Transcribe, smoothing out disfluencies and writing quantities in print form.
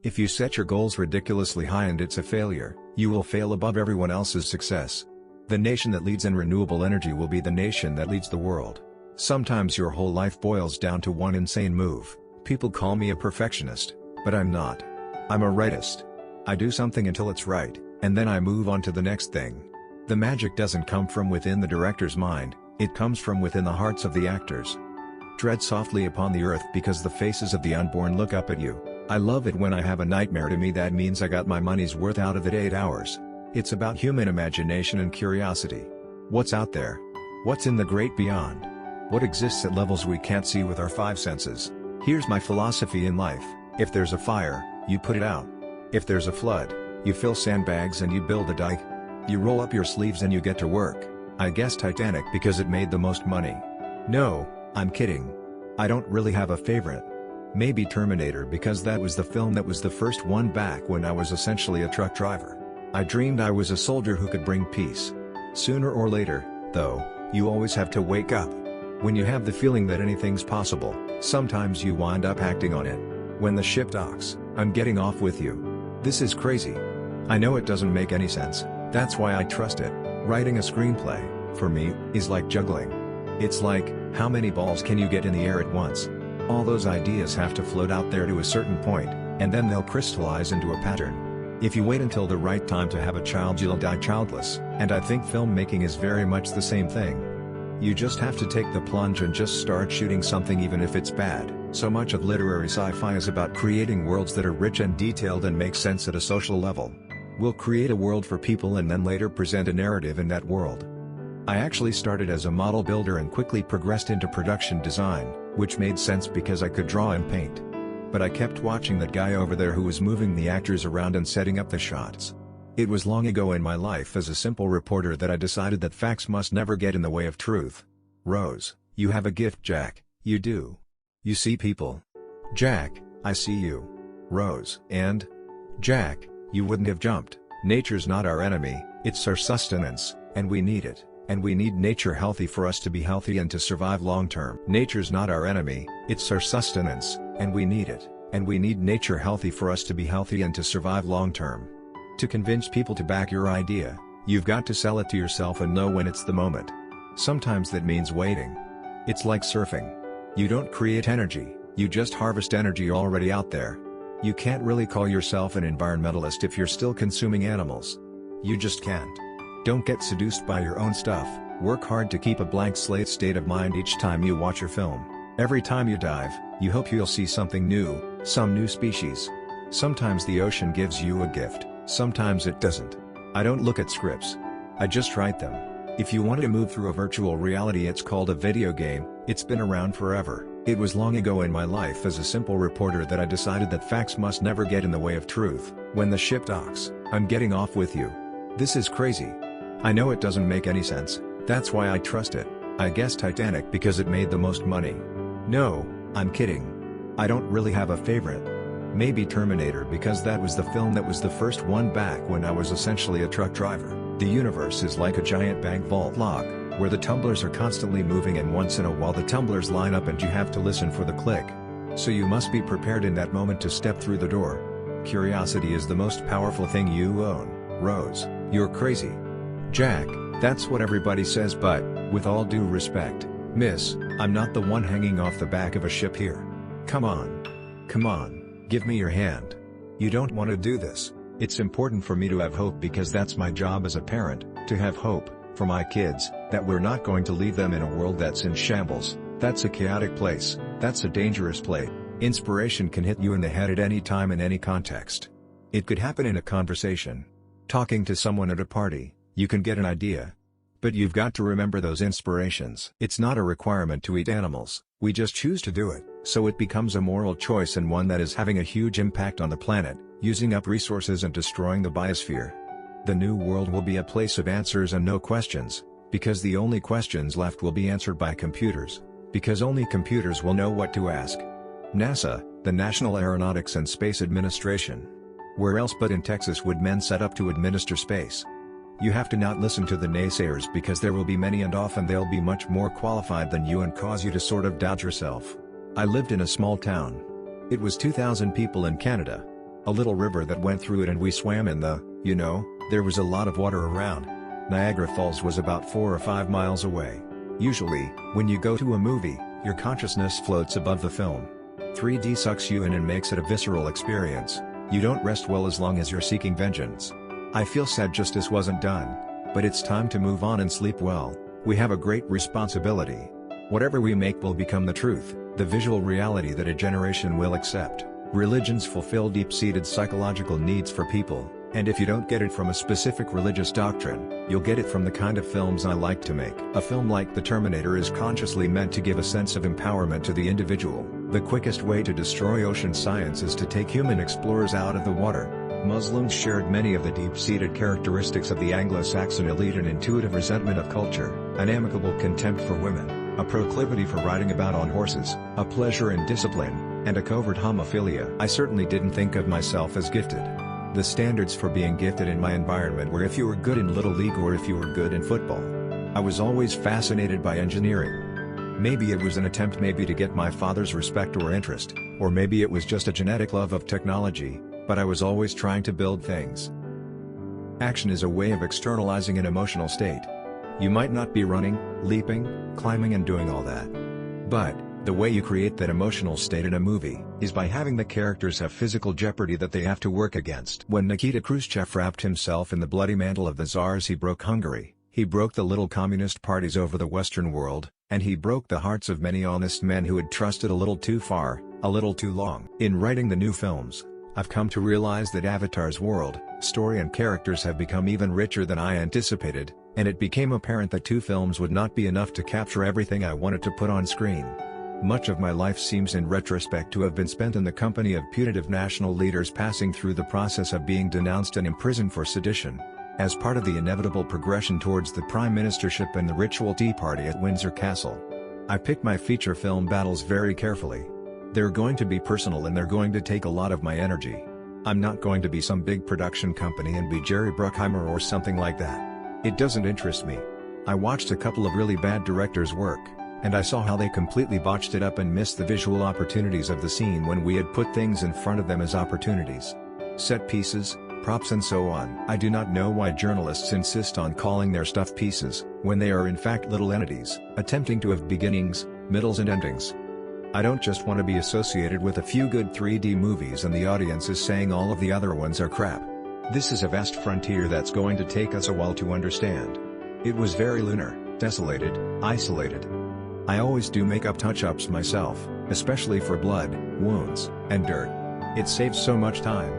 If you set your goals ridiculously high and it's a failure, you will fail above everyone else's success. The nation that leads in renewable energy will be the nation that leads the world. Sometimes your whole life boils down to one insane move. People call me a perfectionist, but I'm not. I'm a rightist. I do something until it's right, and then I move on to the next thing. The magic doesn't come from within the director's mind, it comes from within the hearts of the actors. Tread softly upon the earth because the faces of the unborn look up at you. I love it when I have a nightmare. To me that means I got my money's worth out of it. 8 hours. It's about human imagination and curiosity. What's out there? What's in the great beyond? What exists at levels we can't see with our 5 senses? Here's my philosophy in life: if there's a fire, you put it out. If there's a flood, you fill sandbags and you build a dike. You roll up your sleeves and you get to work. I guess Titanic because it made the most money. No, I'm kidding. I don't really have a favorite. Maybe Terminator because that was the film that was the first one back when I was essentially a truck driver. I dreamed I was a soldier who could bring peace. Sooner or later, though, you always have to wake up. When you have the feeling that anything's possible, sometimes you wind up acting on it. When the ship docks, I'm getting off with you. This is crazy. I know it doesn't make any sense, that's why I trust it. Writing a screenplay, for me, is like juggling. It's like, how many balls can you get in the air at once? All those ideas have to float out there to a certain point, and then they'll crystallize into a pattern. If you wait until the right time to have a child, you'll die childless, and I think filmmaking is very much the same thing. You just have to take the plunge and just start shooting something even if it's bad. So much of literary sci-fi is about creating worlds that are rich and detailed and make sense at a social level. We'll create a world for people and then later present a narrative in that world. I actually started as a model builder and quickly progressed into production design, which made sense because I could draw and paint. But I kept watching that guy over there who was moving the actors around and setting up the shots. It was long ago in my life as a simple reporter that I decided that facts must never get in the way of truth. Rose, you have a gift. Jack, you do. You see people. Jack, I see you. Rose, and? Jack, you wouldn't have jumped. Nature's not our enemy, it's our sustenance, and we need it. And we need nature healthy for us to be healthy and to survive long term. Nature's not our enemy, it's our sustenance, and we need it. And we need nature healthy for us to be healthy and to survive long term. To convince people to back your idea, you've got to sell it to yourself and know when it's the moment. Sometimes that means waiting. It's like surfing. You don't create energy, you just harvest energy already out there. You can't really call yourself an environmentalist if you're still consuming animals. You just can't. Don't get seduced by your own stuff. Work hard to keep a blank slate state of mind each time you watch your film. Every time you dive, you hope you'll see something new, some new species. Sometimes the ocean gives you a gift, sometimes it doesn't. I don't look at scripts. I just write them. If you want to move through a virtual reality, it's called a video game. It's been around forever. It was long ago in my life as a simple reporter that I decided that facts must never get in the way of truth. When the ship docks, I'm getting off with you. This is crazy. I know it doesn't make any sense, that's why I trust it. I guess Titanic because it made the most money. No, I'm kidding. I don't really have a favorite. Maybe Terminator because that was the film that was the first one back when I was essentially a truck driver. The universe is like a giant bank vault lock, where the tumblers are constantly moving and once in a while the tumblers line up and you have to listen for the click. So you must be prepared in that moment to step through the door. Curiosity is the most powerful thing you own. Rose, you're crazy. Jack, that's what everybody says, but, with all due respect, miss, I'm not the one hanging off the back of a ship here. Come on. Come on, give me your hand. You don't want to do this. It's important for me to have hope because that's my job as a parent, to have hope, for my kids, that we're not going to leave them in a world that's in shambles. That's a chaotic place, that's a dangerous place. Inspiration can hit you in the head at any time in any context. It could happen in a conversation. Talking to someone at a party. You can get an idea. But you've got to remember those inspirations. It's not a requirement to eat animals, we just choose to do it, so it becomes a moral choice and one that is having a huge impact on the planet, using up resources and destroying the biosphere. The new world will be a place of answers and no questions, because the only questions left will be answered by computers, because only computers will know what to ask. NASA, the National Aeronautics and Space Administration. Where else but in Texas would men set up to administer space? You have to not listen to the naysayers because there will be many and often they'll be much more qualified than you and cause you to sort of doubt yourself. I lived in a small town. It was 2,000 people in Canada. A little river that went through it and we swam in there was a lot of water around. Niagara Falls was about 4 or 5 miles away. Usually, when you go to a movie, your consciousness floats above the film. 3D sucks you in and makes it a visceral experience. You don't rest well as long as you're seeking vengeance. I feel sad justice wasn't done. But it's time to move on and sleep well. We have a great responsibility. Whatever we make will become the truth, the visual reality that a generation will accept. Religions fulfill deep-seated psychological needs for people, and if you don't get it from a specific religious doctrine, you'll get it from the kind of films I like to make. A film like The Terminator is consciously meant to give a sense of empowerment to the individual. The quickest way to destroy ocean science is to take human explorers out of the water. Muslims shared many of the deep-seated characteristics of the Anglo-Saxon elite: an intuitive resentment of culture, an amicable contempt for women, a proclivity for riding about on horses, a pleasure in discipline, and a covert homophilia. I certainly didn't think of myself as gifted. The standards for being gifted in my environment were if you were good in Little League or if you were good in football. I was always fascinated by engineering. Maybe it was an attempt to get my father's respect or interest, or maybe it was just a genetic love of technology, but I was always trying to build things. Action is a way of externalizing an emotional state. You might not be running, leaping, climbing and doing all that. But, the way you create that emotional state in a movie, is by having the characters have physical jeopardy that they have to work against. When Nikita Khrushchev wrapped himself in the bloody mantle of the Tsars, he broke Hungary, he broke the little communist parties over the Western world, and he broke the hearts of many honest men who had trusted a little too far, a little too long. In writing the new films, I've come to realize that Avatar's world, story and characters have become even richer than I anticipated, and it became apparent that 2 films would not be enough to capture everything I wanted to put on screen. Much of my life seems in retrospect to have been spent in the company of putative national leaders passing through the process of being denounced and imprisoned for sedition. As part of the inevitable progression towards the prime ministership and the ritual tea party at Windsor Castle, I picked my feature film battles very carefully. They're going to be personal and they're going to take a lot of my energy. I'm not going to be some big production company and be Jerry Bruckheimer or something like that. It doesn't interest me. I watched a couple of really bad directors work, and I saw how they completely botched it up and missed the visual opportunities of the scene when we had put things in front of them as opportunities. Set pieces, props and so on. I do not know why journalists insist on calling their stuff pieces, when they are in fact little entities, attempting to have beginnings, middles and endings. I don't just want to be associated with a few good 3D movies and the audience is saying all of the other ones are crap. This is a vast frontier that's going to take us a while to understand. It was very lunar, desolated, isolated. I always do makeup touch-ups myself, especially for blood, wounds, and dirt. It saves so much time.